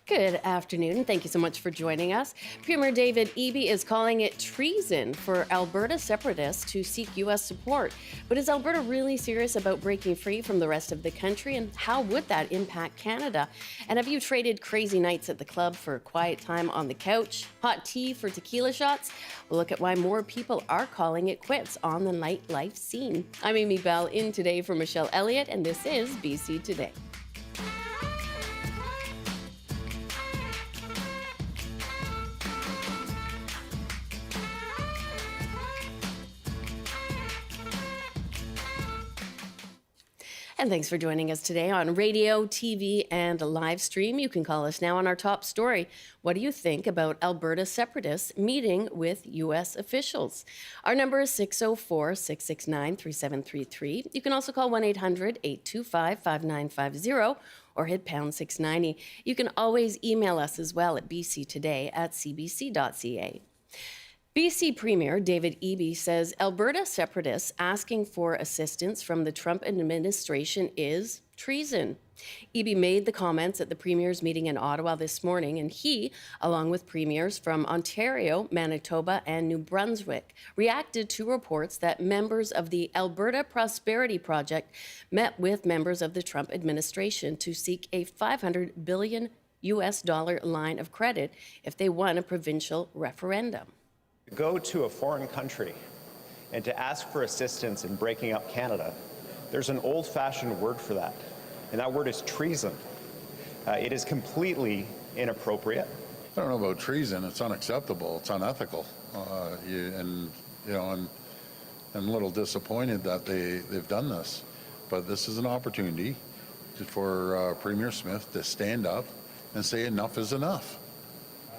Good afternoon. Thank you so much for joining us. Premier David Eby is calling it treason for Alberta separatists to seek U.S. support. But is Alberta really serious about breaking free from the rest of the country? And how would that impact Canada? And have you traded crazy nights at the club for quiet time on the couch, hot tea for tequila shots? We'll look at why more people are calling it quits on the nightlife scene. I'm Amy Bell, in today for Michelle Elliott, and this is BC Today. And thanks for joining us today on radio, TV, and a live stream. You can call us now on our top story. What do you think about Alberta separatists meeting with U.S. officials? Our number is 604-669-3733. You can also call 1-800-825-5950 or hit pound 690. You can always email us as well at bctoday@cbc.ca. BC Premier David Eby says Alberta separatists asking for assistance from the Trump administration is treason. Eby made the comments at the Premier's meeting in Ottawa this morning, and he, along with premiers from Ontario, Manitoba, and New Brunswick, reacted to reports that members of the Alberta Prosperity Project met with members of the Trump administration to seek a $500 billion line of credit if they won a provincial referendum. To go to a foreign country and to ask for assistance in breaking up Canada, there's an old-fashioned word for that, and that word is treason. It is completely inappropriate. I don't know about treason. It's unacceptable. It's unethical. I'm a little disappointed that they've done this, but this is an opportunity for Premier Smith to stand up and say enough is enough.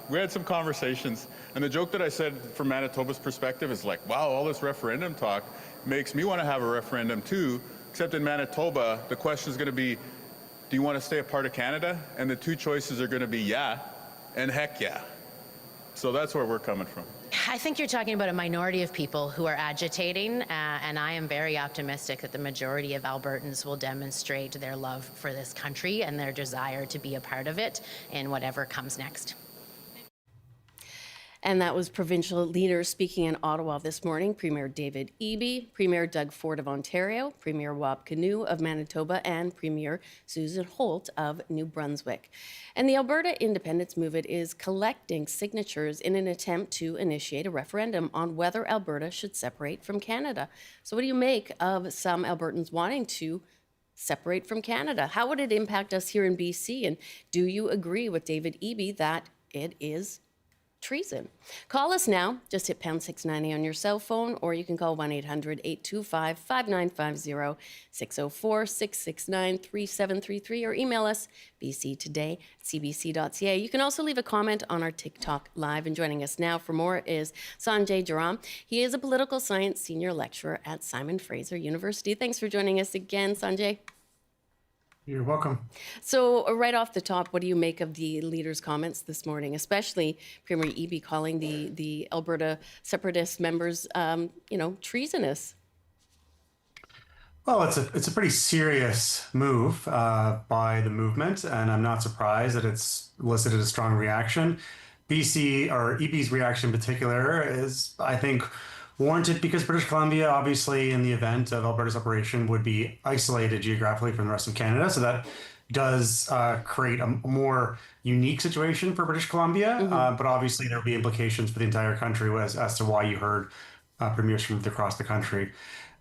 We had some conversations, and the joke that I said from Manitoba's perspective is like, wow, all this referendum talk makes me want to have a referendum too, except in Manitoba, the question is going to be, do you want to stay a part of Canada? And the two choices are going to be yeah and heck yeah. So that's where we're coming from. I think you're talking about a minority of people who are agitating, and I am very optimistic that the majority of Albertans will demonstrate their love for this country and their desire to be a part of it in whatever comes next. And that was provincial leaders speaking in Ottawa this morning. Premier David Eby, Premier Doug Ford of Ontario, Premier Wab Kinew of Manitoba, and Premier Susan Holt of New Brunswick. And the Alberta Independence Movement is collecting signatures in an attempt to initiate a referendum on whether Alberta should separate from Canada. So what do you make of some Albertans wanting to separate from Canada? How would it impact us here in BC? And do you agree with David Eby that it is treason? Call us now. Just hit pound 690 on your cell phone, or you can call 1-800-825-5950, 604-669-3733, or email us bctoday@cbc.ca. You can also leave a comment on our TikTok Live. And joining us now for more is Sanjay Jeram. He is a political science senior lecturer at Simon Fraser University. Thanks for joining us again, Sanjay. You're welcome. So right off the top, what do you make of the leaders' comments this morning, especially Premier Eby calling the Alberta separatist members, treasonous? Well, it's a pretty serious move by the movement, and I'm not surprised that it's elicited a strong reaction. BC, or Eby's reaction in particular, is, I think, warranted because British Columbia, obviously, in the event of Alberta separation, would be isolated geographically from the rest of Canada. So that does create a more unique situation for British Columbia. But obviously, there will be implications for the entire country as to why you heard premiers from across the country.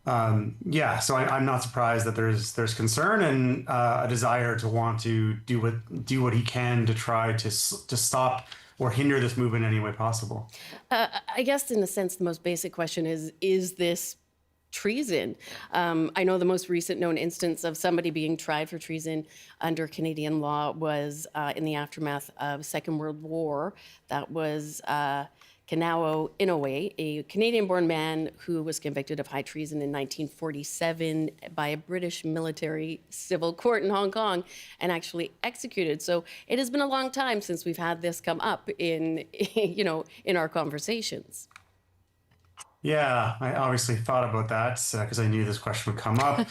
So I'm not surprised that there's concern and a desire to want to do what he can to try to stop or hinder this movement in any way possible. I guess, in a sense, the most basic question is this treason? I know the most recent known instance of somebody being tried for treason under Canadian law was in the aftermath of Second World War. That was Kanao Inoue, a Canadian-born man who was convicted of high treason in 1947 by a British military civil court in Hong Kong and actually executed. So it has been a long time since we've had this come up in our conversations. Yeah, I obviously thought about that because I knew this question would come up.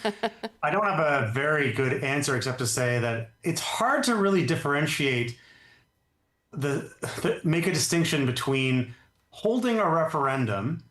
I don't have a very good answer except to say that it's hard to really differentiate make a distinction between holding a referendum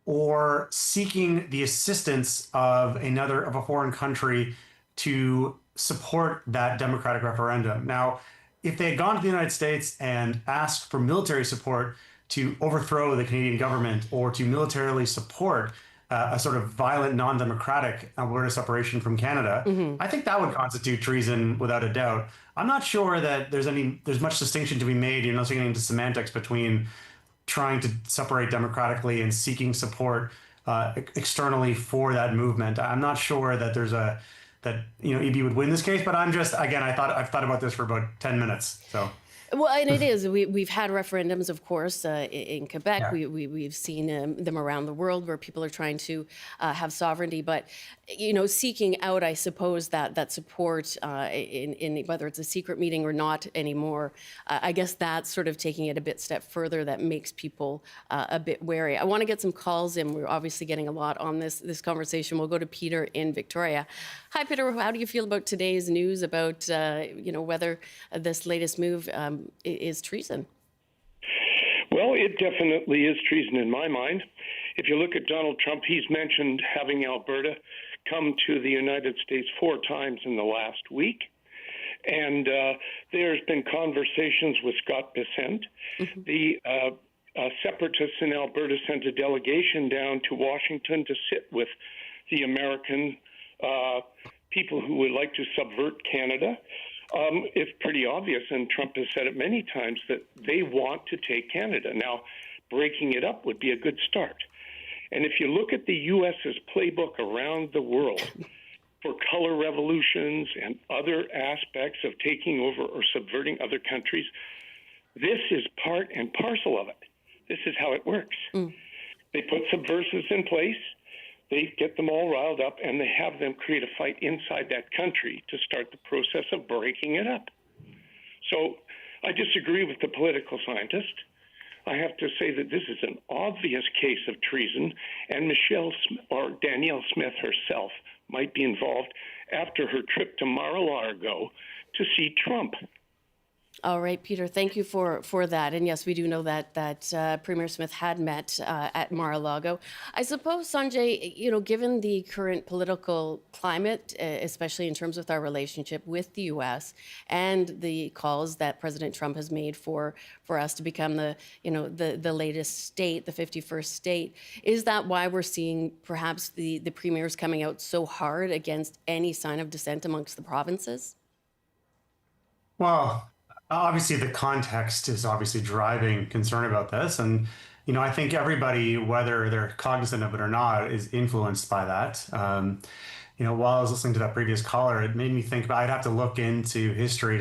or seeking the assistance of a foreign country to support that democratic referendum. Now, if they had gone to the United States and asked for military support to overthrow the Canadian government or to militarily support a sort of violent, non-democratic Alberta separation from Canada, I think that would constitute treason without a doubt. I'm not sure that there's much distinction to be made, getting into semantics between trying to separate democratically and seeking support externally for that movement. I'm not sure that Eby would win this case, but I've thought about this for about 10 minutes. So. Well, and it is. We've had referendums, of course, in Quebec. Yeah. We've seen them around the world where people are trying to have sovereignty. But, seeking out, I suppose, that support in whether it's a secret meeting or not anymore, I guess that's sort of taking it a bit step further that makes people a bit wary. I want to get some calls in. We're obviously getting a lot on this conversation. We'll go to Peter in Victoria. Hi, Peter. How do you feel about today's news about, whether this latest move is treason? Well, it definitely is treason in my mind. If you look at Donald Trump, he's mentioned having Alberta come to the United States 4 times in the last week. And there's been conversations with Scott Bessent. Mm-hmm. The separatists in Alberta sent a delegation down to Washington to sit with the American people who would like to subvert Canada. It's pretty obvious, and Trump has said it many times, that they want to take Canada. Now, breaking it up would be a good start. And if you look at the U.S.'s playbook around the world for color revolutions and other aspects of taking over or subverting other countries, this is part and parcel of it. This is how it works. They put subversives in place. They get them all riled up, and they have them create a fight inside that country to start the process of breaking it up. So I disagree with the political scientist. I have to say that this is an obvious case of treason, and Danielle Smith herself might be involved after her trip to Mar-a-Lago to see Trump. All right, Peter, thank you for that. And yes, we do know that Premier Smith had met at Mar-a-Lago. I suppose, Sanjay, given the current political climate, especially in terms of our relationship with the U.S. and the calls that President Trump has made for us to become the latest state, the 51st state, is that why we're seeing perhaps the premiers coming out so hard against any sign of dissent amongst the provinces? Well, obviously, the context is obviously driving concern about this. And, I think everybody, whether they're cognizant of it or not, is influenced by that. While I was listening to that previous caller, it made me think about, I'd have to look into history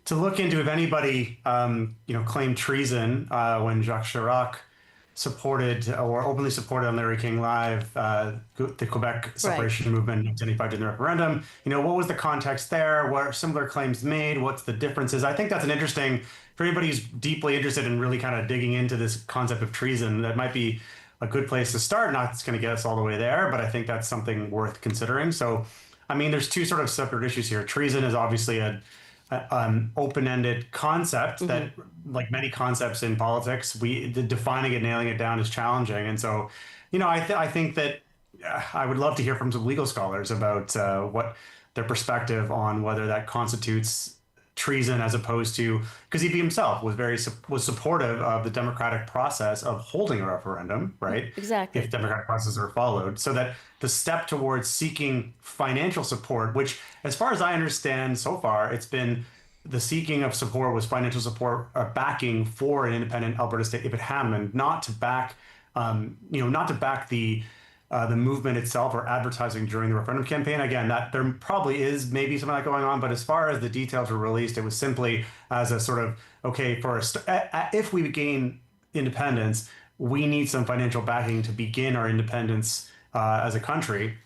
to look into if anybody, claimed treason when Jacques Chirac supported or openly supported on Larry King Live the Quebec separation movement in 1985 during the referendum. What was the context there? What are similar claims made? What's the differences? I think that's an interesting, for anybody who's deeply interested in really kind of digging into this concept of treason, that might be a good place to start. Not it's going to get us all the way there, but I think that's something worth considering. So, there's two sort of separate issues here. Treason is obviously an open-ended concept that, like many concepts in politics, defining it, nailing it down is challenging. And so, I think that I would love to hear from some legal scholars about what their perspective on whether that constitutes treason, as opposed to, because he himself was supportive of the democratic process of holding a referendum, right? Exactly. If democratic processes are followed, so that the step towards seeking financial support, which, as far as I understand so far, it's been the seeking of support was financial support or backing for an independent Alberta state if it happened, not to back, the movement itself or advertising during the referendum campaign. Again, that there probably is maybe some of that going on, but as far as the details were released, it was simply as a sort of, okay, if we gain independence, we need some financial backing to begin our independence as a country.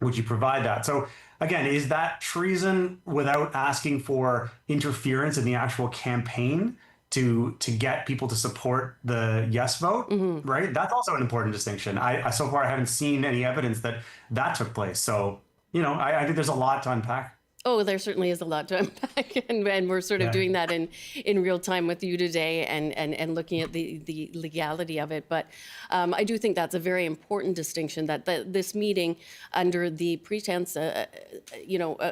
Would you provide that? So again, is that treason without asking for interference in the actual campaign to get people to support the yes vote, right? That's also an important distinction. So far I haven't seen any evidence that took place. So, I think there's a lot to unpack. Oh, there certainly is a lot to unpack, and we're sort of doing that in real time with you today, and looking at the legality of it. But I do think that's a very important distinction, that this meeting, under the pretense,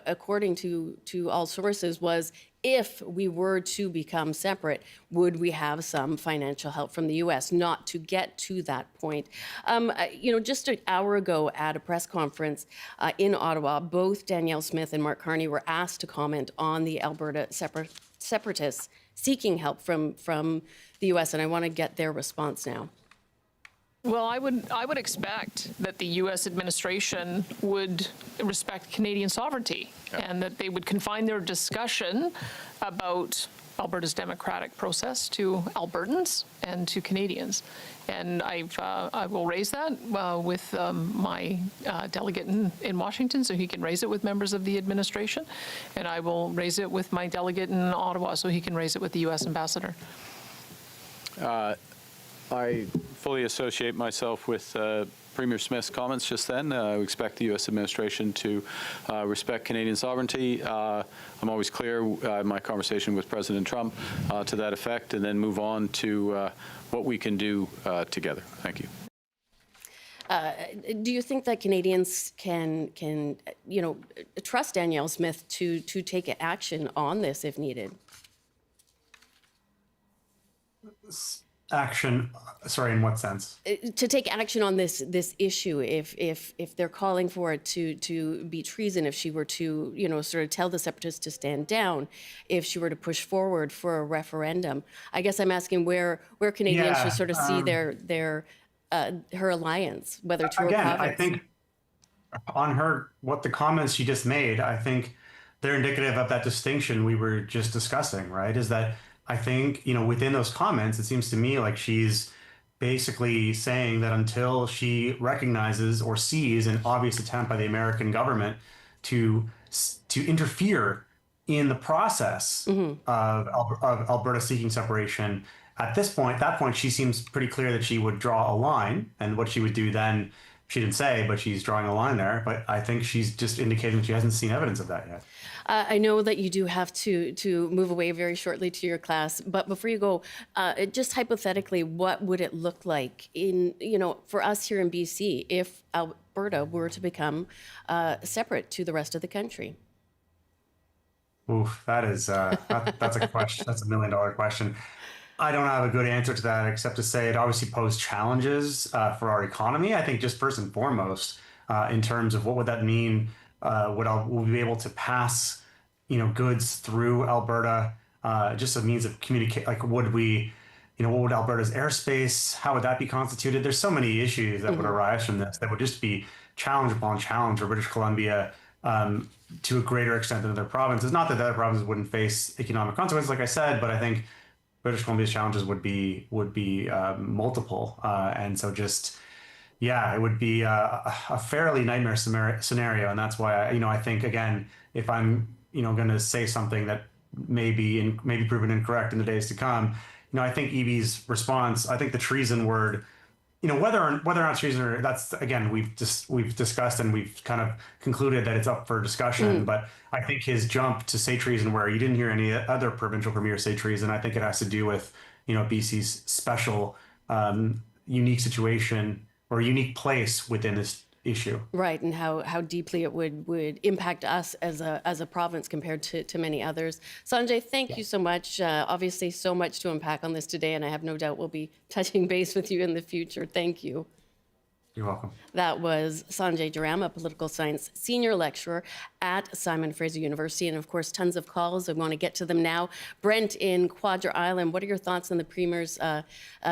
according to all sources, was if we were to become separate, would we have some financial help from the U.S.? Not to get to that point. Just an hour ago at a press conference in Ottawa, both Danielle Smith and Mark Carney were asked to comment on the Alberta separatists seeking help from the U.S., and I want to get their response now. Well, I would expect that the U.S. administration would respect Canadian sovereignty, and that they would confine their discussion about Alberta's democratic process to Albertans and to Canadians. And I will raise that with my delegate in Washington, so he can raise it with members of the administration, and I will raise it with my delegate in Ottawa, so he can raise it with the U.S. ambassador. I fully associate myself with Premier Smith's comments just then. I expect the U.S. administration to respect Canadian sovereignty. I'm always clear in my conversation with President Trump to that effect, and then move on to what we can do together. Thank you. Do you think that Canadians can trust Danielle Smith to take action on this if needed? Action, sorry, in what sense? To take action on this issue, if they're calling for it to be treason, if she were to sort of tell the separatists to stand down, if she were to push forward for a referendum, I guess I'm asking where Canadians should sort of see her alliance, whether to again, her province. I think on what the comments she just made, I think they're indicative of that distinction we were just discussing, right? Is that I think, within those comments, it seems to me like she's basically saying that until she recognizes or sees an obvious attempt by the American government to interfere in the process of Alberta seeking separation, at that point, she seems pretty clear that she would draw a line, and what she would do then, she didn't say, but she's drawing a line there. But I think she's just indicating she hasn't seen evidence of that yet. I know that you do have to move away very shortly to your class, but before you go, just hypothetically, what would it look like for us here in BC if Alberta were to become separate to the rest of the country? Oof, that's a question. That's $1 million question. I don't have a good answer to that except to say it obviously posed challenges for our economy. I think just first and foremost, in terms of what would that mean? Would we be able to pass, goods through Alberta? Just a means of communicate. Like, would we, what would Alberta's airspace? How would that be constituted? There's so many issues that would arise from this that would just be challenge upon challenge for British Columbia to a greater extent than other provinces. Not that the other provinces wouldn't face economic consequences, like I said, but I think British Columbia's challenges would be multiple, and so just. Yeah, it would be a fairly nightmare scenario, and that's why I think again, if I'm going to say something that may be proven incorrect in the days to come, I think Eby's response, I think the treason word, whether or not treason, or that's again we've discussed and we've kind of concluded that it's up for discussion. But I think his jump to say treason, where you didn't hear any other provincial premier say treason, I think it has to do with BC's special unique situation or a unique place within this issue. Right, and how deeply it would impact us as a province compared to many others. Sanjay, thank you so much. Obviously, so much to unpack on this today, and I have no doubt we'll be touching base with you in the future. Thank you. You're welcome. That was Sanjay Jeram, a political science senior lecturer at Simon Fraser University. And of course, tons of calls. I want to get to them now. Brent in Quadra Island, what are your thoughts on the Premier's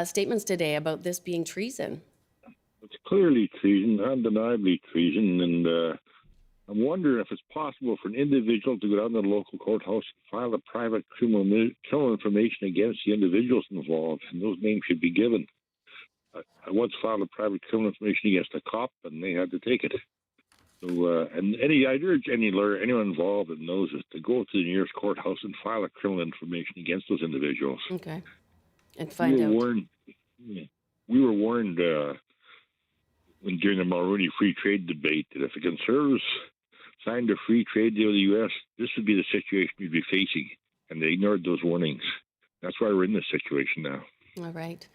statements today about this being treason? It's clearly treason, undeniably treason, and I'm wondering if it's possible for an individual to go down to the local courthouse and file a private criminal information against the individuals involved, and those names should be given. I once filed a private criminal information against a cop, and they had to take it. So, and I urge any lawyer, anyone involved that knows this, to go to the nearest courthouse and file a criminal information against those individuals. Okay, and find out. We were warned during the Mulroney free trade debate that if the Conservatives signed a free trade deal with the U.S., this would be the situation we'd be facing. And they ignored those warnings. That's why we're in this situation now. All right.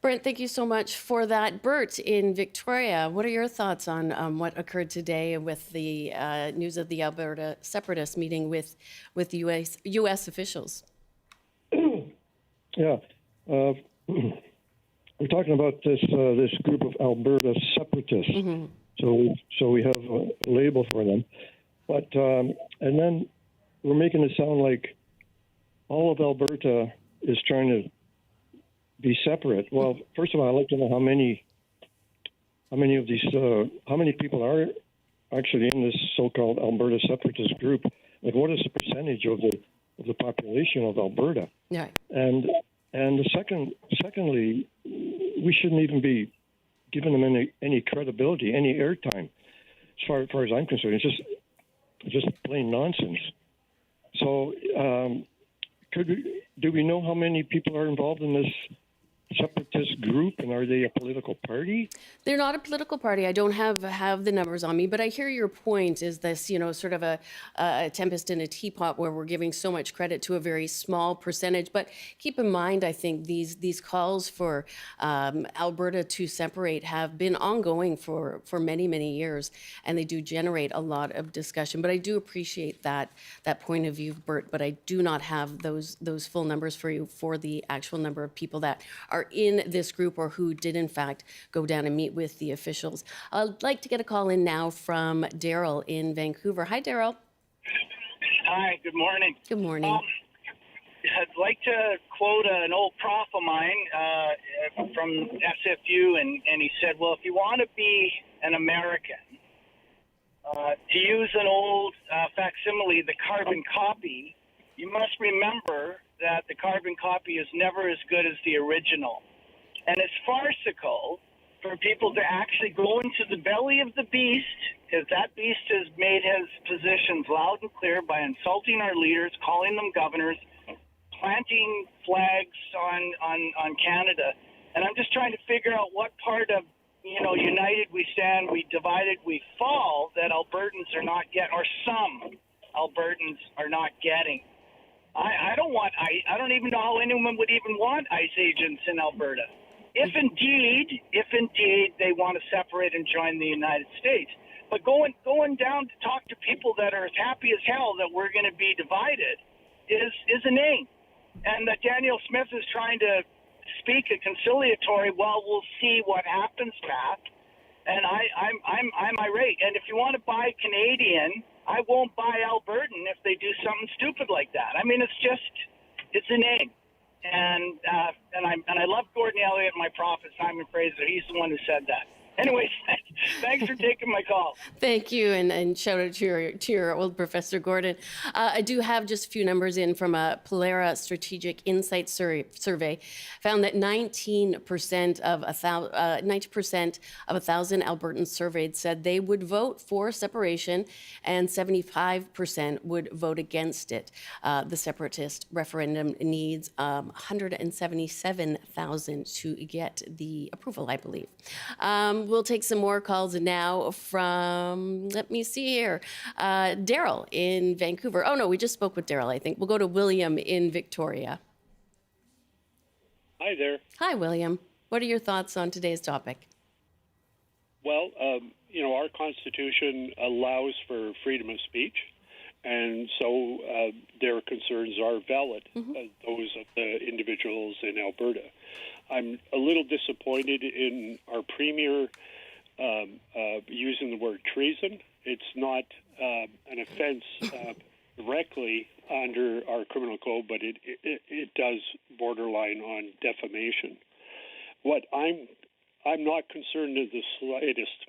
Brent, thank you so much for that. Bert in Victoria, what are your thoughts on what occurred today with the news of the Alberta separatists meeting with U.S. officials? Yeah. We're talking about this group of Alberta separatists. Mm-hmm. So we have a label for them. But and then we're making it sound like all of Alberta is trying to be separate. Well, first of all, I'd like to know how many people are actually in this so-called Alberta separatist group. Like, what is the percentage of the population of Alberta? Yeah. And secondly, we shouldn't even be giving them any credibility, any airtime. As far as I'm concerned, it's just plain nonsense. So, do we know how many people are involved in this separatist group, and are they a political party? They're not a political party. I don't have the numbers on me, but I hear your point. Is this, sort of a tempest in a teapot where we're giving so much credit to a very small percentage? But keep in mind, I think these calls for Alberta to separate have been ongoing for many, many years, and they do generate a lot of discussion. But I do appreciate that point of view, Bert. But I do not have those full numbers for you for the actual number of people that are in this group or who did in fact go down and meet with the officials. I'd like to get a call in now from Daryl in Vancouver. Hi, Daryl. Hi, good morning. Good morning. I'd like to quote an old prof of mine from SFU, and he said, well, if you want to be an American, to use an old facsimile, the carbon copy, you must remember that the carbon copy is never as good as the original. And it's farcical for people to actually go into the belly of the beast, because that beast has made his positions loud and clear by insulting our leaders, calling them governors, planting flags on Canada. And I'm just trying to figure out what part of, united we stand, we divided we fall, that Albertans are not getting, or some Albertans are not getting. I don't even know how anyone would even want ICE agents in Alberta. If indeed they want to separate and join the United States. But going down to talk to people that are as happy as hell that we're going to be divided is a name. And that Daniel Smith is trying to speak a conciliatory, well, we'll see what happens, Pat. And I'm irate. And if you want to buy Canadian, I won't buy Albertan if they do something stupid like that. I mean, it's a name. And I love Gordon Elliott, my prophet, Simon Fraser. He's the one who said that. Anyways, thanks for taking my call. Thank you, and shout out to your old Professor Gordon. I do have just a few numbers in from a Polera Strategic Insight survey. Found that 90% of 1,000 Albertans surveyed said they would vote for separation, and 75% would vote against it. The separatist referendum needs 177,000 to get the approval, I believe. We'll take some more calls now from, let me see here, Daryl in Vancouver. Oh, no, we just spoke with Daryl, I think. We'll go to William in Victoria. Hi there. Hi, William. What are your thoughts on today's topic? Well, our Constitution allows for freedom of speech, and so their concerns are valid, those of the individuals in Alberta. I'm a little disappointed in our Premier using the word treason. It's not an offense directly under our criminal code, but it does borderline on defamation. What I'm not concerned in the slightest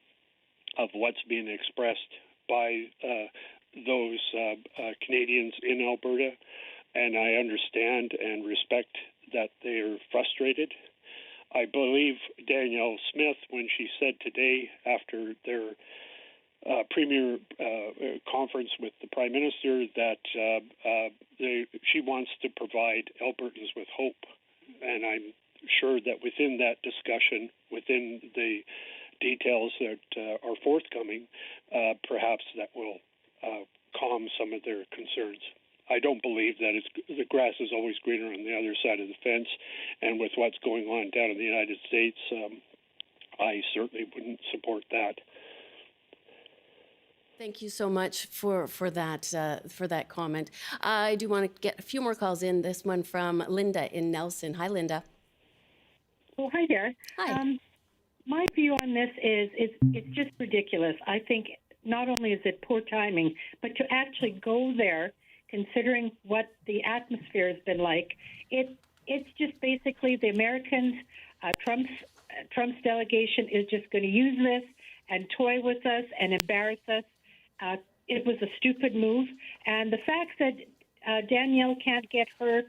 of what's being expressed by those Canadians in Alberta, and I understand and respect that they are frustrated. I believe Danielle Smith when she said today after their premier conference with the Prime Minister that she wants to provide Albertans with hope. And I'm sure that within that discussion, within the details that are forthcoming, perhaps that will calm some of their concerns. I don't believe that the grass is always greener on the other side of the fence, and with what's going on down in the United States, I certainly wouldn't support that. Thank you so much for that comment. I do want to get a few more calls in. This one from Linda in Nelson. Hi, Linda. Oh, hi there. Hi. My view on this is it's just ridiculous. I think not only is it poor timing, but to actually go there, considering what the atmosphere has been like, it's just basically the Americans, Trump's delegation is just going to use this and toy with us and embarrass us. It was a stupid move. And the fact that Danielle can't get her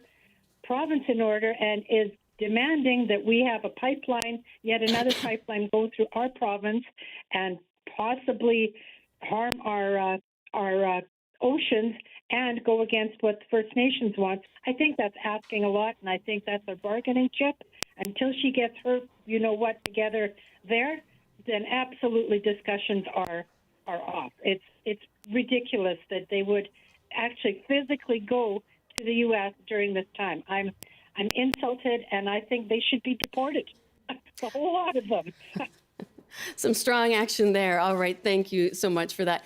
province in order and is demanding that we have a pipeline, yet another pipeline go through our province and possibly harm our oceans and go against what the First Nations want. I think that's asking a lot, and I think that's a bargaining chip. Until she gets her, together there, then absolutely discussions are off. It's ridiculous that they would actually physically go to the U.S. during this time. I'm insulted, and I think they should be deported. A whole lot of them. Some strong action there. All right. Thank you so much for that.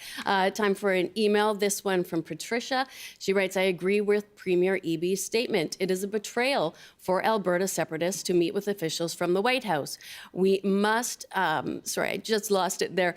Time for an email. This one from Patricia. She writes, I agree with Premier Eby's statement. It is a betrayal for Alberta separatists to meet with officials from the White House. We must, sorry, I just lost it there.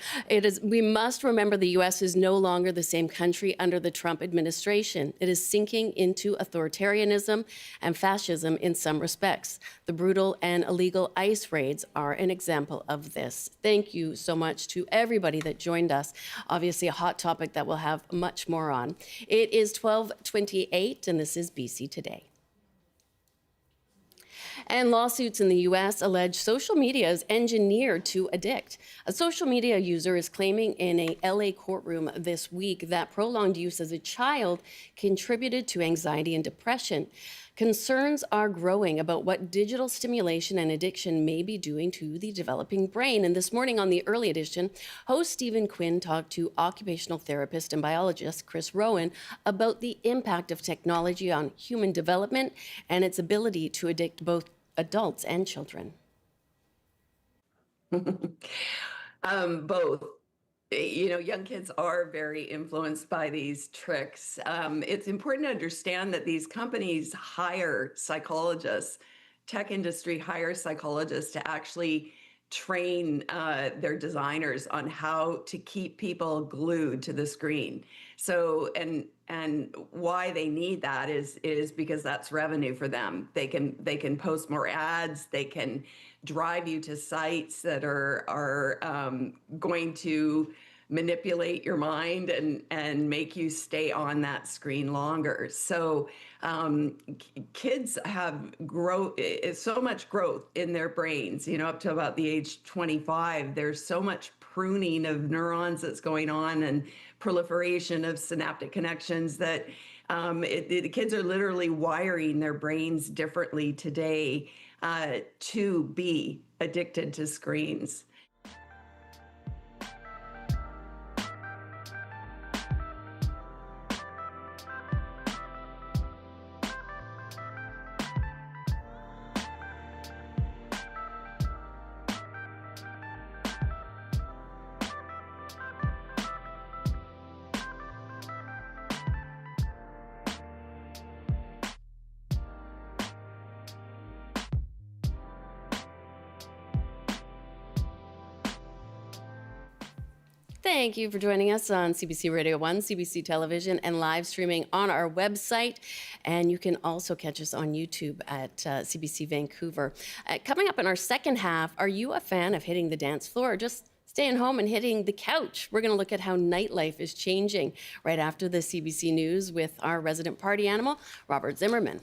We must remember the U.S. is no longer the same country under the Trump administration. It is sinking into authoritarianism and fascism in some respects. The brutal and illegal ICE raids are an example of this. Thank you so much to everybody that joined us. Obviously, a hot topic that we'll have much more on. It is 12:28, and this is BC Today. And lawsuits in the U.S. allege social media is engineered to addict. A social media user is claiming in a L.A. courtroom this week that prolonged use as a child contributed to anxiety and depression. Concerns are growing about what digital stimulation and addiction may be doing to the developing brain. And this morning on the Early Edition, host Stephen Quinn talked to occupational therapist and biologist Chris Rowan about the impact of technology on human development and its ability to addict both adults and children. Both. Young kids are very influenced by these tricks. It's important to understand that these companies hire psychologists, tech industry hires psychologists to actually train their designers on how to keep people glued to the screen. So, and why they need that is because that's revenue for them. They can post more ads. They can drive you to sites that are going to manipulate your mind and make you stay on that screen longer. So kids have so much growth in their brains, up to about the age 25. There's so much pruning of neurons that's going on and proliferation of synaptic connections that the kids are literally wiring their brains differently today to be addicted to screens. Thank you for joining us on CBC Radio 1, CBC Television, and live streaming on our website. And you can also catch us on YouTube at CBC Vancouver. Coming up in our second half, are you a fan of hitting the dance floor or just staying home and hitting the couch? We're going to look at how nightlife is changing right after the CBC News with our resident party animal, Robert Zimmerman.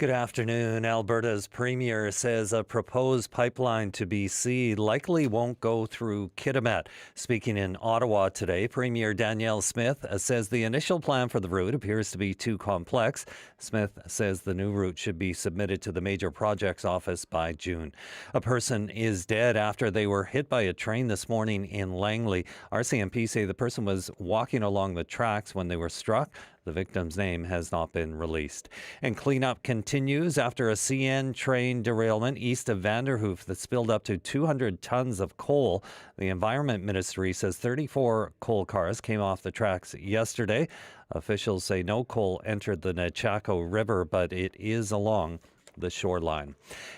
Good afternoon. Alberta's premier says a proposed pipeline to BC likely won't go through Kitimat. Speaking in Ottawa today, Premier Danielle Smith says the initial plan for the route appears to be too complex. Smith says the new route should be submitted to the Major Projects Office by June. A person is dead after they were hit by a train this morning in Langley. RCMP say the person was walking along the tracks when they were struck. The victim's name has not been released. And cleanup continues after a CN train derailment east of Vanderhoof that spilled up to 200 tons of coal. The Environment Ministry says 34 coal cars came off the tracks yesterday. Officials say no coal entered the Nechako River, but it is along the shoreline.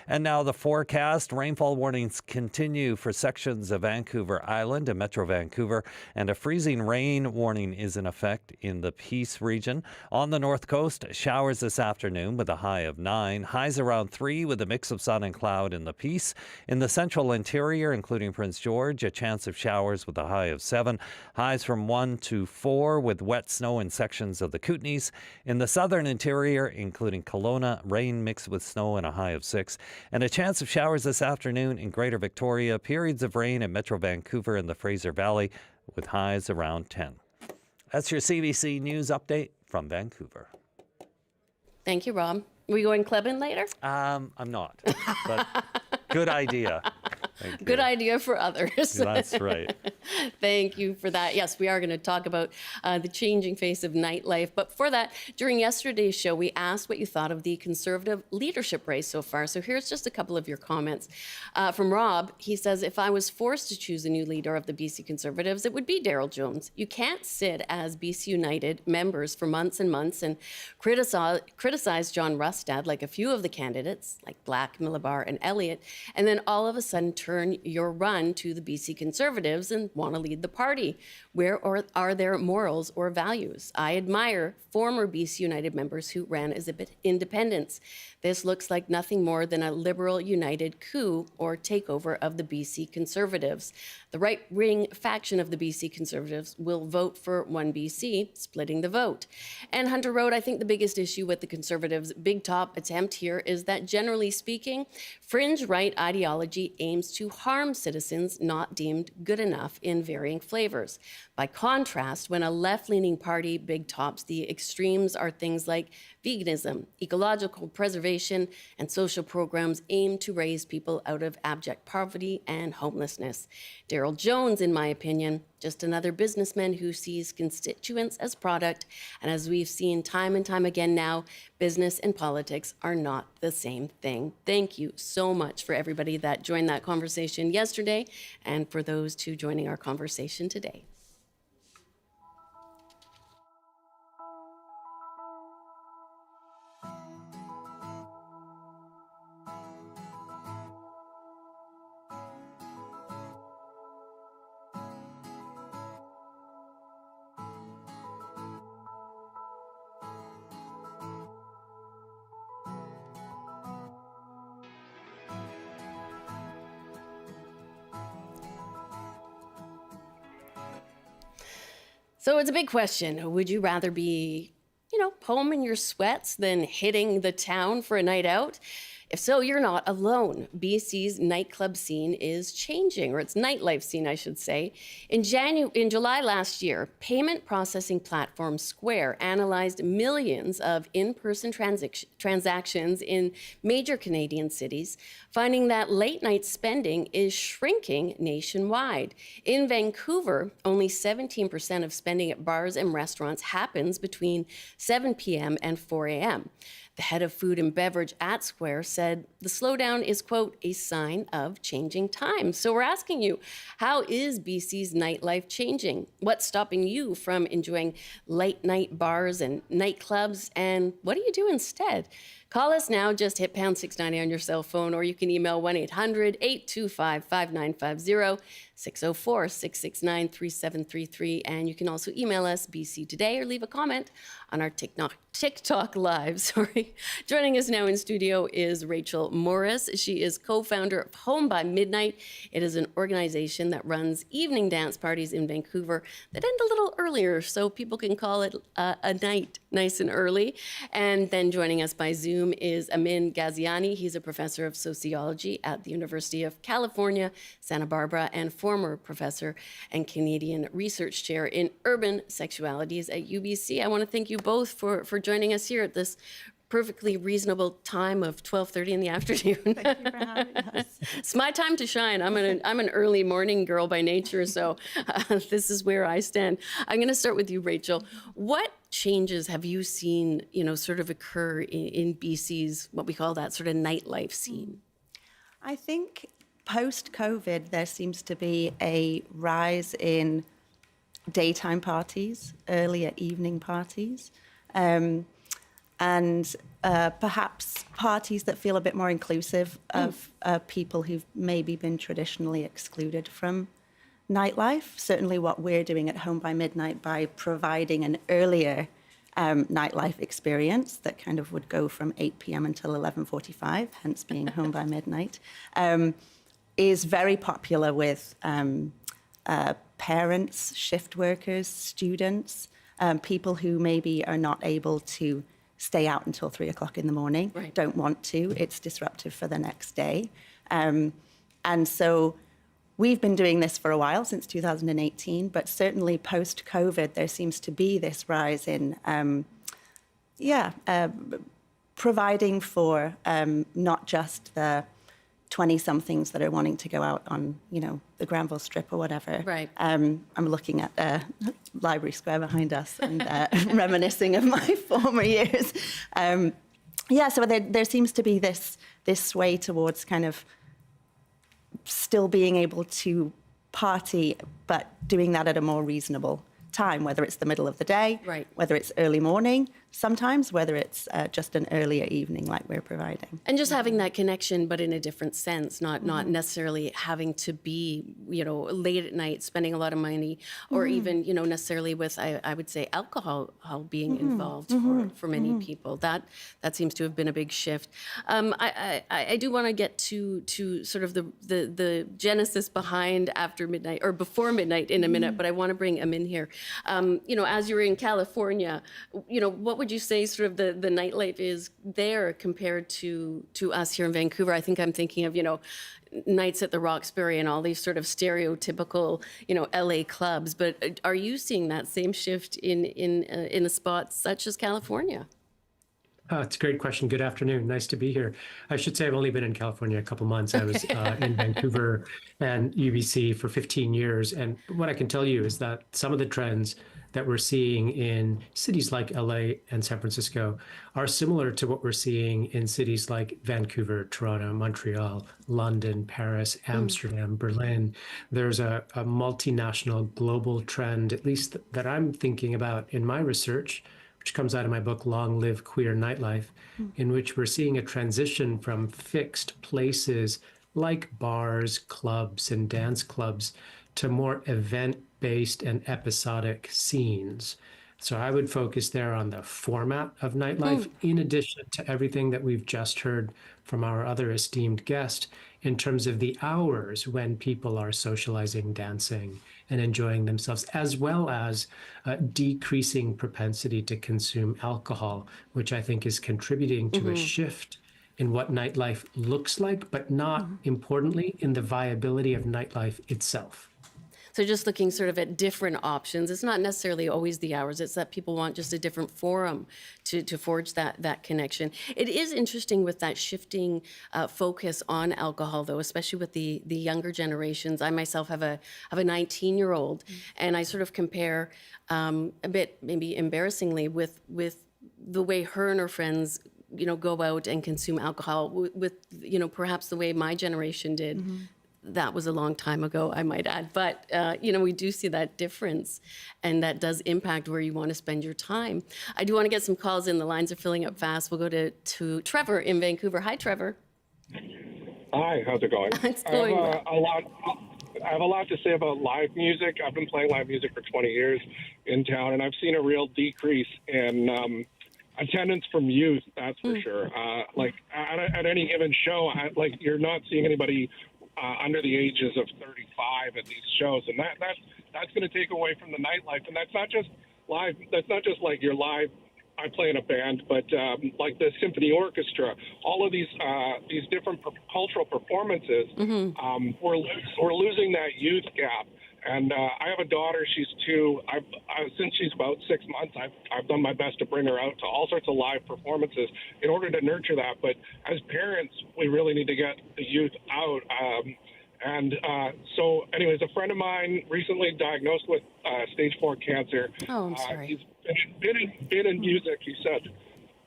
And now the forecast. Rainfall warnings continue for sections of Vancouver Island and Metro Vancouver, and a freezing rain warning is in effect in the Peace region. On the north coast, showers this afternoon with a high of 9. Highs around 3 with a mix of sun and cloud in the Peace. In the central interior, including Prince George, a chance of showers with a high of 7. Highs from 1 to 4 with wet snow in sections of the Kootenays. In the southern interior, including Kelowna, rain mixed with snow and a high of 6. And a chance of showers this afternoon in Greater Victoria. Periods of rain in Metro Vancouver and the Fraser Valley with highs around 10. That's your CBC News update from Vancouver. Thank you, Rob. Are we going clubbing later? I'm not, but good idea. Good idea for others. That's right. Thank you for that. Yes, we are going to talk about the changing face of nightlife. But for that, during yesterday's show, we asked what you thought of the Conservative leadership race so far. So here's just a couple of your comments. From Rob, he says, if I was forced to choose a new leader of the BC Conservatives, it would be Daryl Jones. You can't sit as BC United members for months and months and criticize John Rustad like a few of the candidates, like Black, Millibar, and Elliott, and then all of a sudden turn your run to the BC Conservatives and want to lead the party. Where are their morals or values? I admire former BC United members who ran as independents. This looks like nothing more than a Liberal United coup or takeover of the BC Conservatives. The right-wing faction of the BC Conservatives will vote for One BC, splitting the vote. And Hunter wrote, I think the biggest issue with the Conservatives' big top attempt here is that, generally speaking, fringe right ideology aims to harm citizens not deemed good enough in varying flavors. By contrast, when a left-leaning party big tops the extremes are things like veganism, ecological preservation, and social programs aimed to raise people out of abject poverty and homelessness. Daryl Jones, in my opinion, just another businessman who sees constituents as product. And as we've seen time and time again now, business and politics are not the same thing. Thank you so much for everybody that joined that conversation yesterday and for those two joining our conversation today. So it's a big question. Would you rather be, home in your sweats than hitting the town for a night out? If so, you're not alone. BC's nightclub scene is changing, or its nightlife scene, I should say. In July last year, payment processing platform Square analyzed millions of in-person transactions in major Canadian cities, finding that late-night spending is shrinking nationwide. In Vancouver, only 17% of spending at bars and restaurants happens between 7 p.m. and 4 a.m. The head of food and beverage at Square said the slowdown is, quote, a sign of changing times. So we're asking you, how is BC's nightlife changing? What's stopping you from enjoying late night bars and nightclubs? And what do you do instead? Call us now, just hit pound 690 on your cell phone, or you can email 1-800-825-5950, 604-669-3733, and you can also email us BC Today or leave a comment on our TikTok live. Joining us now in studio is Rachel Morris. She is co-founder of Home by Midnight. It is an organization that runs evening dance parties in Vancouver that end a little earlier, so people can call it a night nice and early. And then joining us by Zoom is Amin Ghaziani. He's a professor of sociology at the University of California, Santa Barbara, and former professor and Canadian research chair in urban sexualities at UBC. I want to thank you both for joining us here at this perfectly reasonable time of 12:30 in the afternoon. Thank you for having us. It's my time to shine. I'm an early morning girl by nature, so this is where I stand. I'm going to start with you, Rachel. What changes have you seen, sort of occur in BC's, what we call that sort of nightlife scene? I think post-COVID, there seems to be a rise in daytime parties, earlier evening parties. And perhaps parties that feel a bit more inclusive of people who've maybe been traditionally excluded from nightlife. Certainly what we're doing at Home by Midnight by providing an earlier nightlife experience that kind of would go from 8 p.m. until 11:45, hence being Home by Midnight, is very popular with parents, shift workers, students, people who maybe are not able to stay out until 3 o'clock in the morning, don't want to, it's disruptive for the next day. And so we've been doing this for a while, since 2018, but certainly post-COVID, there seems to be this rise in, providing for not just the 20-somethings that are wanting to go out on, the Granville Strip or whatever. Right. I'm looking at Library Square behind us and reminiscing of my former years. So there seems to be this sway towards kind of still being able to party, but doing that at a more reasonable time, whether it's the middle of the day, whether it's early morning, sometimes, whether it's just an earlier evening like we're providing. And just having that connection, but in a different sense, not necessarily having to be, late at night, spending a lot of money, or even, necessarily with, I would say, alcohol being involved for many people. That seems to have been a big shift. I do want to get to sort of the genesis behind after midnight or before midnight in a minute, but I want to bring Amin here. As you're in California, what would you say sort of the nightlife is there compared to us here in Vancouver? I think I'm thinking of, nights at the Roxbury and all these sort of stereotypical, LA clubs. But are you seeing that same shift in a spot such as California? It's a great question. Good afternoon. Nice to be here. I should say I've only been in California a couple months. I was in Vancouver and UBC for 15 years. And what I can tell you is that some of the trends that we're seeing in cities like LA and San Francisco are similar to what we're seeing in cities like Vancouver, Toronto, Montreal, London, Paris, Amsterdam, Berlin. There's a multinational global trend, at least that I'm thinking about in my research, which comes out of my book, Long Live Queer Nightlife, in which we're seeing a transition from fixed places like bars, clubs, and dance clubs to more event-based and episodic scenes. So I would focus there on the format of nightlife, in addition to everything that we've just heard from our other esteemed guest in terms of the hours when people are socializing, dancing, and enjoying themselves, as well as decreasing propensity to consume alcohol, which I think is contributing to a shift in what nightlife looks like, but not importantly, in the viability of nightlife itself. So just looking sort of at different options. It's not necessarily always the hours. It's that people want just a different forum to forge that connection. It is interesting with that shifting focus on alcohol, though, especially with the younger generations. I myself have a 19-year-old, and I sort of compare a bit, maybe embarrassingly, with the way her and her friends go out and consume alcohol with perhaps the way my generation did. That was a long time ago, I might add. But, we do see that difference, and that does impact where you want to spend your time. I do want to get some calls in. The lines are filling up fast. We'll go to Trevor in Vancouver. Hi, Trevor. Hi, how's it going? It's going well. I have a lot to say about live music. I've been playing live music for 20 years in town, and I've seen a real decrease in attendance from youth, that's for sure. At any given show, you're not seeing anybody under the ages of 35 at these shows, and that's going to take away from the nightlife. And that's not just live. That's not just like your live I play in a band, but like the symphony orchestra, all of these different cultural performances, we're losing that youth gap. And I have a daughter; she's 2. Since she's about 6 months, I've done my best to bring her out to all sorts of live performances in order to nurture that. But as parents, we really need to get the youth out. So, anyways, a friend of mine recently diagnosed with stage 4 cancer. Oh, I'm sorry. He's been in music. He said,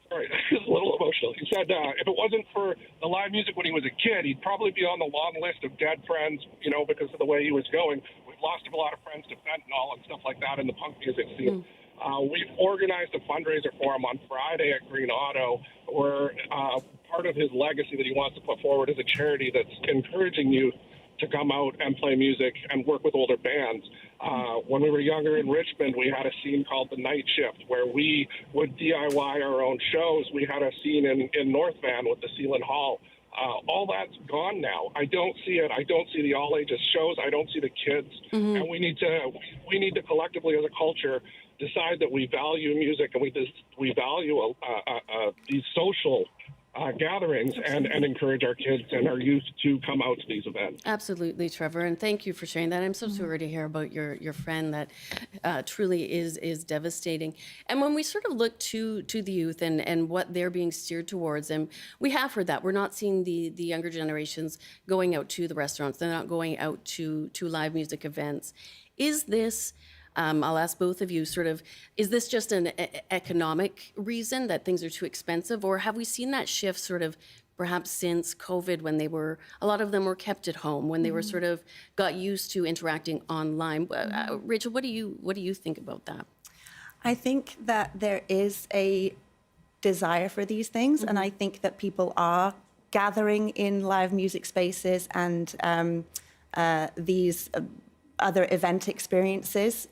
sorry, it's a little emotional. He said if it wasn't for the live music when he was a kid, he'd probably be on the long list of dead friends, because of the way he was going. We've lost a lot of friends to fentanyl and stuff like that in the punk music scene. We've organized a fundraiser for him on Friday at Green Auto, where part of his legacy that he wants to put forward is a charity that's encouraging youth to come out and play music and work with older bands. When we were younger in Richmond, we had a scene called the Night Shift, where we would DIY our own shows. We had a scene in North Van with the Sealand Hall. All that's gone now. I don't see it. I don't see the all ages shows. I don't see the kids. And we need to collectively, as a culture, decide that we value music and we value these social gatherings and encourage our kids and our youth to come out to these events. Absolutely, Trevor, and thank you for sharing that. I'm so sorry to hear about your friend. That truly is devastating. And when we sort of look to the youth and what they're being steered towards, and we have heard that, we're not seeing the younger generations going out to the restaurants. They're not going out to live music events. Is this... I'll ask both of you, is this just an economic reason that things are too expensive, or have we seen that shift sort of perhaps since COVID, when a lot of them were kept at home, when they were sort of got used to interacting online? Rachel, what do you think about that? I think that there is a desire for these things, and I think that people are gathering in live music spaces and these other event experiences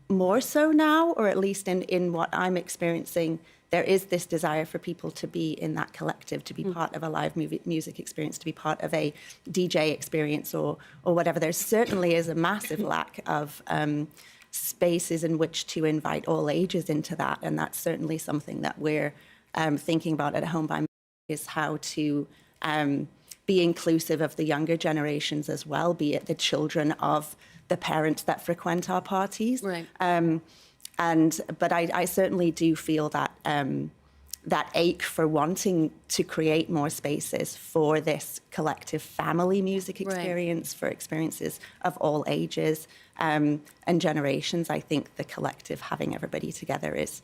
more so now, or at least in what I'm experiencing, there is this desire for people to be in that collective, to be part of a live music experience, to be part of a DJ experience or whatever. There certainly is a massive lack of spaces in which to invite all ages into that, and that's certainly something that we're thinking about at Home by Me, is how to be inclusive of the younger generations as well, be it the children of the parents that frequent our parties. Right. But I certainly do feel that that ache for wanting to create more spaces for this collective family music experience, for experiences of all ages and generations. I think the collective, having everybody together, is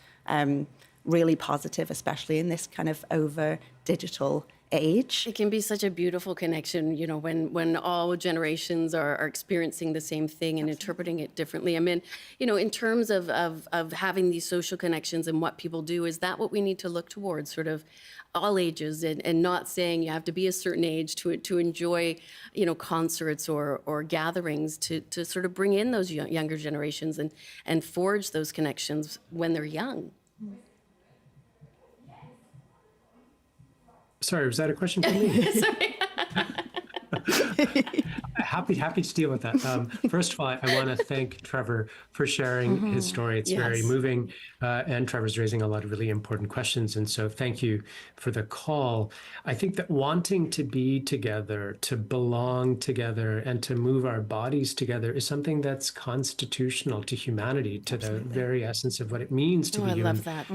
really positive, especially in this kind of over digital age. It can be such a beautiful connection, when all generations are experiencing the same thing and interpreting it differently. I mean, in terms of having these social connections and what people do, is that what we need to look towards, sort of all ages, and not saying you have to be a certain age to enjoy, concerts or gatherings, to sort of bring in those younger generations and forge those connections when they're young. Sorry, was that a question for me? Sorry. Happy to deal with that. First of all, I want to thank Trevor for sharing his story. It's very moving, and Trevor's raising a lot of really important questions. And so thank you for the call. I think that wanting to be together, to belong together, and to move our bodies together is something that's constitutional to humanity, to the very essence of what it means to be human. I love that.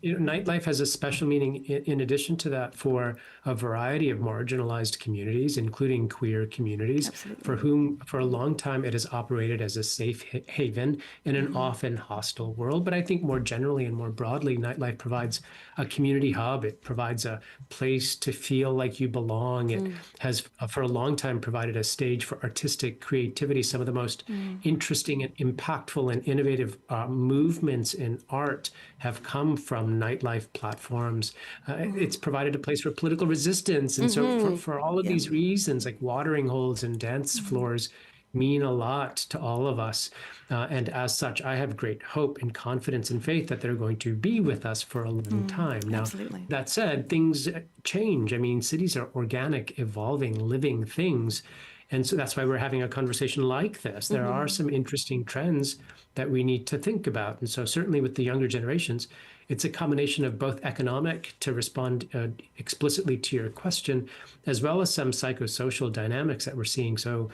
Nightlife has a special meaning in addition to that for a variety of marginalized communities, including queer communities, for whom for a long time it has operated as a safe haven in an often hostile world. But I think more generally and more broadly, Nightlife provides a community hub. It provides a place to feel like you belong. It has for a long time provided a stage for artistic creativity. Some of the most interesting and impactful and innovative movements in art have come from Nightlife platforms. It's provided a place for political resistance. And so for all of these reasons, like watering holes and dance floors mean a lot to all of us. And as such, I have great hope and confidence and faith that they're going to be with us for a long time. Now, that said, things change. I mean, cities are organic, evolving, living things. And so that's why we're having a conversation like this. There are some interesting trends that we need to think about. And so certainly with the younger generations, it's a combination of both economic, to respond explicitly to your question, as well as some psychosocial dynamics that we're seeing. So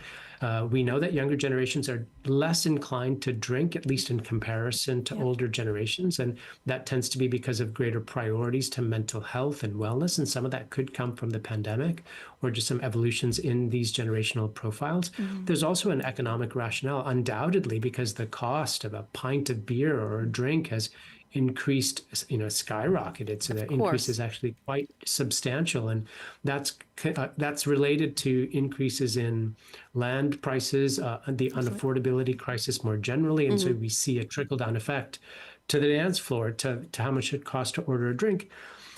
we know that younger generations are less inclined to drink, at least in comparison to older generations. And that tends to be because of greater priorities to mental health and wellness. And some of that could come from the pandemic or just some evolutions in these generational profiles. There's also an economic rationale, undoubtedly, because the cost of a pint of beer or a drink has increased, skyrocketed. So the increase is actually quite substantial, and that's related to increases in land prices, the unaffordability crisis more generally, and so we see a trickle-down effect to the dance floor, to how much it costs to order a drink.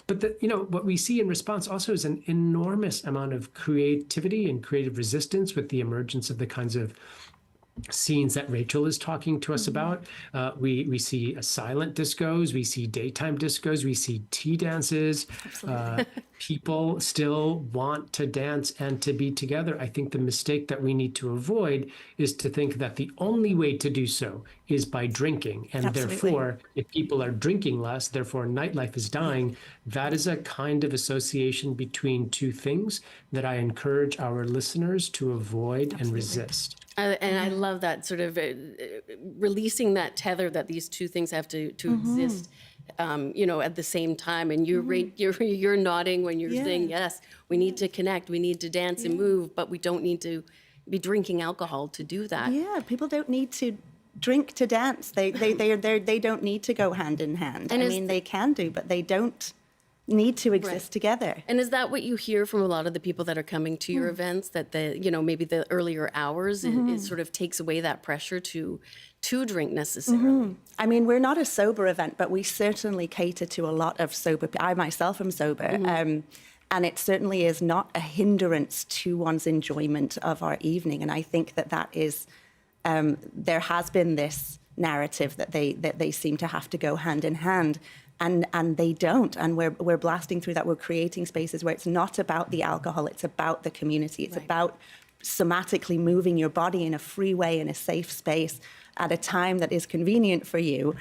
But what we see in response also is an enormous amount of creativity and creative resistance with the emergence of the kinds of scenes that Rachel is talking to us about. We see silent discos, we see daytime discos, we see tea dances. People still want to dance and to be together. I think the mistake that we need to avoid is to think that the only way to do so is by drinking. And therefore, if people are drinking less, therefore nightlife is dying. That is a kind of association between two things that I encourage our listeners to avoid and resist. And I love that sort of releasing that tether that these two things have to exist, at the same time. And you're nodding when you're saying, yes, we need to connect, we need to dance and move, but we don't need to be drinking alcohol to do that. Yeah, people don't need to drink to dance. They don't need to go hand in hand. And I mean, they can do, but they don't need to exist together. And is that what you hear from a lot of the people that are coming to your events, that maybe the earlier hours, it sort of takes away that pressure to drink necessarily? I mean, we're not a sober event, but we certainly cater to a lot of sober. I myself am sober, and it certainly is not a hindrance to one's enjoyment of our evening. And I think that is, there has been this narrative that they seem to have to go hand in hand. And they don't, and we're blasting through that. We're creating spaces where it's not about the alcohol, it's about the community. It's about somatically moving your body in a free way, in a safe space, at a time that is convenient for you,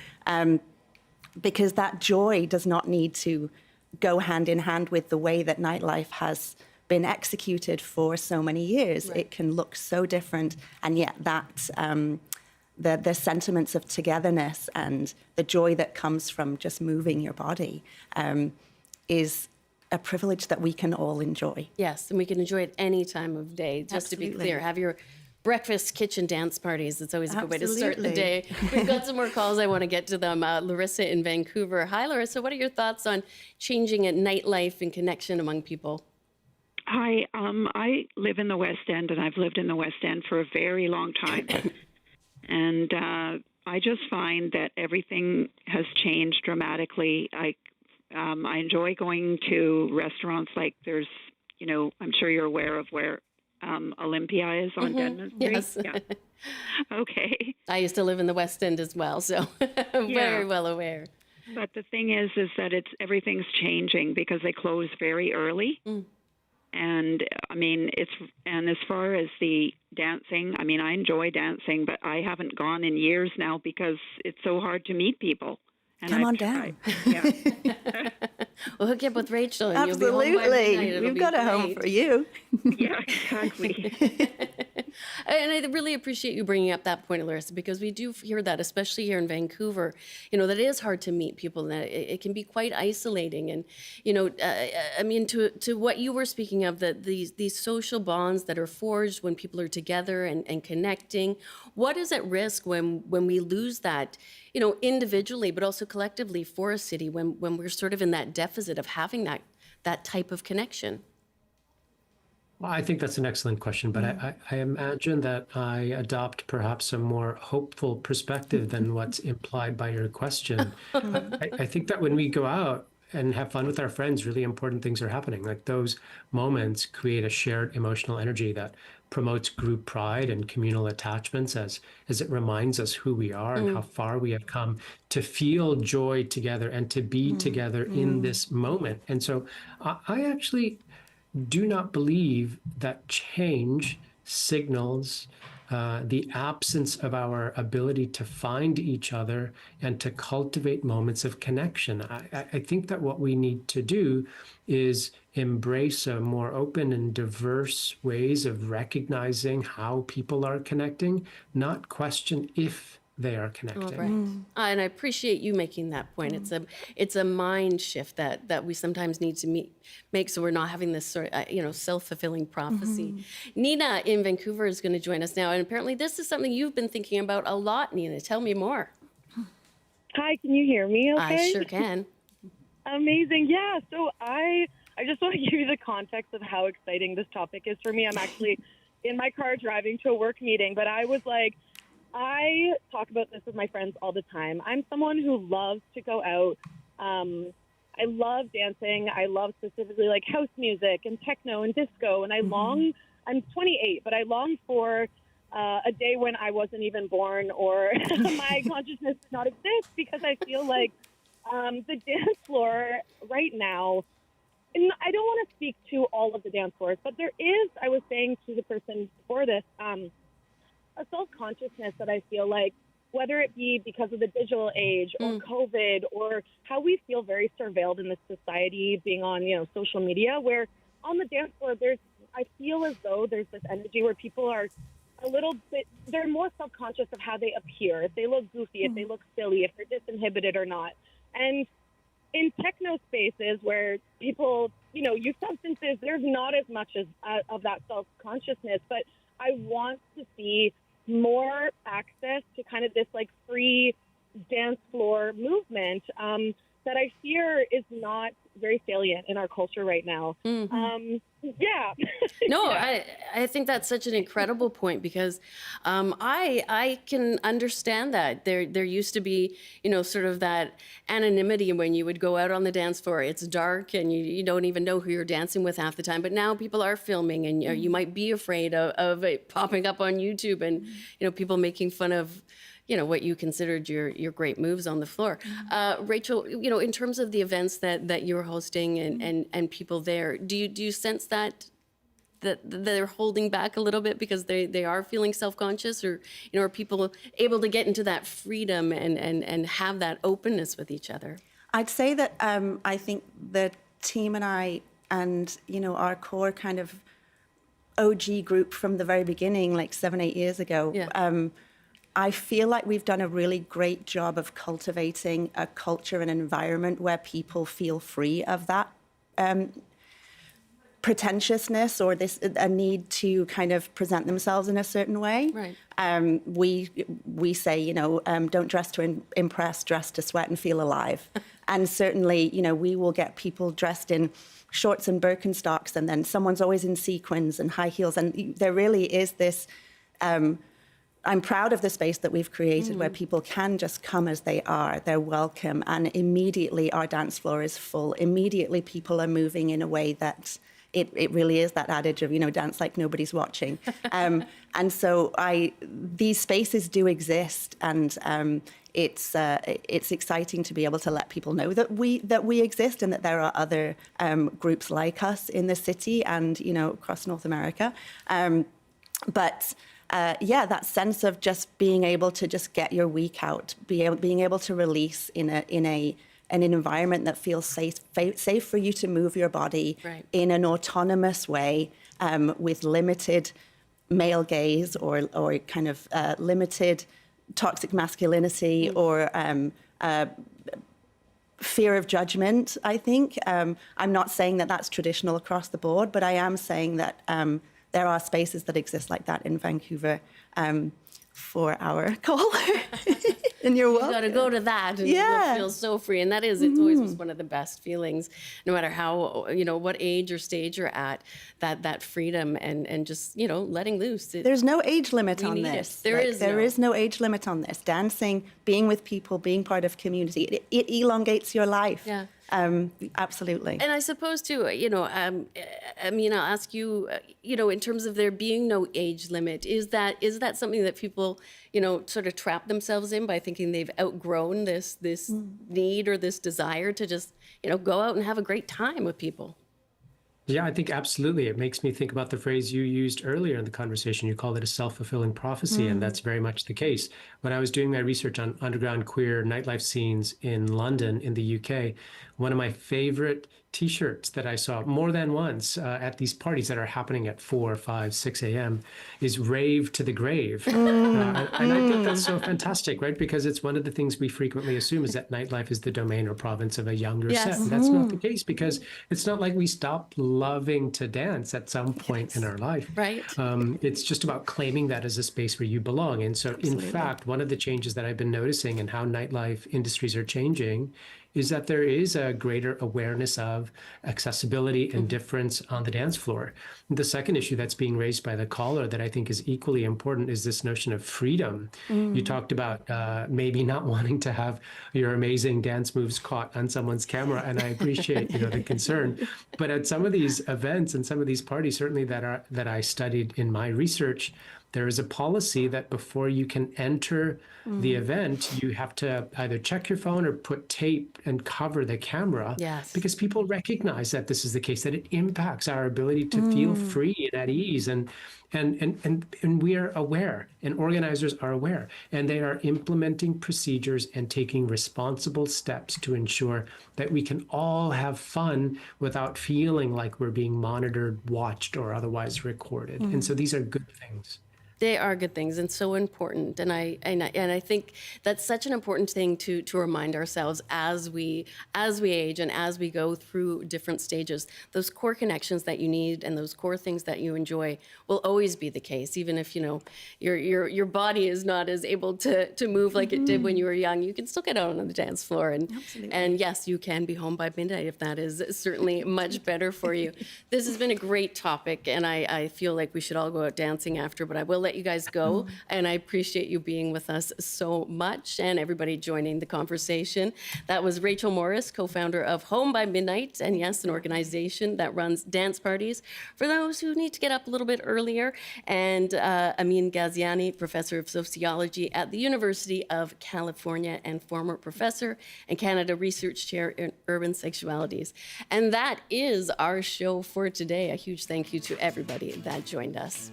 because that joy does not need to go hand in hand with the way that nightlife has been executed for so many years. It can look so different, and yet that the sentiments of togetherness and the joy that comes from just moving your body is a privilege that we can all enjoy. Yes, and we can enjoy it any time of day. Just to be clear, have your breakfast kitchen dance parties. It's always a good way to start the day. We've got some more calls. I want to get to them. Larissa in Vancouver. Hi, Larissa. What are your thoughts on changing at nightlife and connection among people? Hi, I live in the West End, and I've lived in the West End for a very long time. And I just find that everything has changed dramatically. I enjoy going to restaurants like there's, I'm sure you're aware of where Olympia is on Denman Street. Yes. Yeah. Okay. I used to live in the West End as well, so I'm very well aware. But the thing is that everything's changing because they close very early. And I mean, and as far as the dancing, I mean, I enjoy dancing, but I haven't gone in years now because it's so hard to meet people. And Come on down. Yeah. We'll hook you up with Rachel. And Absolutely. You'll be home by midnight. We've got a home for you. Yeah, exactly. And I really appreciate you bringing up that point, Larissa, because we do hear that, especially here in Vancouver, that it is hard to meet people, and that it can be quite isolating. And, I mean, to what you were speaking of, that these social bonds that are forged when people are together and connecting, what is at risk when we lose that, individually, but also collectively for a city, when we're sort of in that deficit of having that type of connection? Well, I think that's an excellent question, but I imagine that I adopt perhaps a more hopeful perspective than what's implied by your question. I think that when we go out and have fun with our friends, really important things are happening. Like those moments create a shared emotional energy that promotes group pride and communal attachments as it reminds us who we are and how far we have come to feel joy together and to be together in this moment. And so I actually do not believe that change signals the absence of our ability to find each other and to cultivate moments of connection. I think that what we need to do is embrace a more open and diverse ways of recognizing how people are connecting, not question if they are connecting. Right. And I appreciate you making that point. It's a mind shift that we sometimes need to make, so we're not having this sort of self-fulfilling prophecy. Nina in Vancouver is going to join us now, and apparently this is something you've been thinking about a lot. Nina, tell me more. Hi, can you hear me? Okay. I sure can. Amazing. Yeah. So I just want to give you the context of how exciting this topic is for me. I'm actually in my car driving to a work meeting, but I was like, I talk about this with my friends all the time. I'm someone who loves to go out. I love dancing. I love specifically like house music and techno and disco. And I'm 28, but I long for a day when I wasn't even born or my consciousness did not exist, because I feel like the dance floor right now, and I don't want to speak to all of the dance floors, but there is, I was saying to the person before this, a self-consciousness that I feel like, whether it be because of the digital age or COVID or how we feel very surveilled in this society, being on, social media, where on the dance floor, I feel as though there's this energy where people are a little bit, they're more self-conscious of how they appear, if they look goofy, if they look silly, if they're disinhibited or not. And in techno spaces where people, use substances, there's not as much of that self-consciousness, but I want to see more access to kind of this like free dance floor movement that I fear is not very salient in our culture right now. Yeah. No, Yeah. I think that's such an incredible point, because I can understand that there used to be, sort of that anonymity when you would go out on the dance floor. It's dark and you don't even know who you're dancing with half the time. But now people are filming, and you might be afraid of it popping up on YouTube and, people making fun of, what you considered your great moves on the floor. Rachel, in terms of the events that you're hosting and people there, do you sense that they're holding back a little bit because they are feeling self-conscious, or, are people able to get into that freedom and have that openness with each other? I'd say that I think the team and I and, our core kind of OG group from the very beginning, like 7-8 years ago, I feel like we've done a really great job of cultivating a culture and environment where people feel free of that pretentiousness or a need to kind of present themselves in a certain way. Right. We say, don't dress to impress, dress to sweat and feel alive. And certainly, we will get people dressed in shorts and Birkenstocks, and then someone's always in sequins and high heels. And there really is this... I'm proud of the space that we've created where people can just come as they are. They're welcome. And immediately our dance floor is full. Immediately people are moving in a way that it really is that adage of, dance like nobody's watching. And so these spaces do exist. And it's exciting to be able to let people know that we exist and that there are other groups like us in the city and, across North America. That sense of just being able to just get your week out, being able to release in an environment that feels safe for you to move your body in an autonomous way, with limited male gaze or kind of limited toxic masculinity or fear of judgment, I think. I'm not saying that that's traditional across the board, but I am saying that there are spaces that exist like that in Vancouver for our caller. And you're welcome. You got to go to that, and you'll feel so free. And that is, it's always was one of the best feelings, no matter how, what age or stage you're at, that freedom and just, letting loose. There's no age limit on this. There is no age limit on this. Dancing, being with people, being part of community, it elongates your life. Yeah. Absolutely. And I suppose too, I mean, I'll ask you, in terms of there being no age limit, is that something that people, sort of trap themselves in by thinking they've outgrown this need or this desire to just, go out and have a great time with people? Yeah, I think absolutely. It makes me think about the phrase you used earlier in the conversation. You called it a self-fulfilling prophecy, and that's very much the case. When I was doing my research on underground queer nightlife scenes in London, in the UK, one of my favorite T-shirts that I saw more than once at these parties that are happening at 4, 5, 6 a.m. is "Rave to the Grave." And I think that's so fantastic, right? Because it's one of the things we frequently assume is that nightlife is the domain or province of a younger set. And that's not the case, because it's not like we stopped loving to dance at some point in our life. Right. It's just about claiming that as a space where you belong. And so, in fact, one of the changes that I've been noticing in how nightlife industries are changing is that there is a greater awareness of accessibility and difference on the dance floor. The second issue that's being raised by the caller that I think is equally important is this notion of freedom. You talked about maybe not wanting to have your amazing dance moves caught on someone's camera, and I appreciate the concern. But at some of these events and some of these parties, certainly that I studied in my research, there is a policy that before you can enter the event, you have to either check your phone or put tape and cover the camera. Yes. Because people recognize that this is the case, that it impacts our ability to feel free and at ease. And we are aware, and organizers are aware, and they are implementing procedures and taking responsible steps to ensure that we can all have fun without feeling like we're being monitored, watched, or otherwise recorded. And so these are good things. They are good things and so important, and I think that's such an important thing to remind ourselves as we age and as we go through different stages. Those core connections that you need and those core things that you enjoy will always be the case, even if your body is not as able to move like it did when you were young. You can still get out on the dance floor, and yes, you can be home by midnight if that is certainly much better for you. This has been a great topic, and I feel like we should all go out dancing after, but I will let you guys go, and I appreciate you being with us so much and everybody joining the conversation. That was Rachel Morris, co-founder of Home by Midnight, and yes, an organization that runs dance parties for those who need to get up a little bit earlier, and Amin Ghaziani, professor of sociology at the University of California and former professor and Canada Research Chair in Urban Sexualities. And that is our show for today. A huge thank you to everybody that joined us.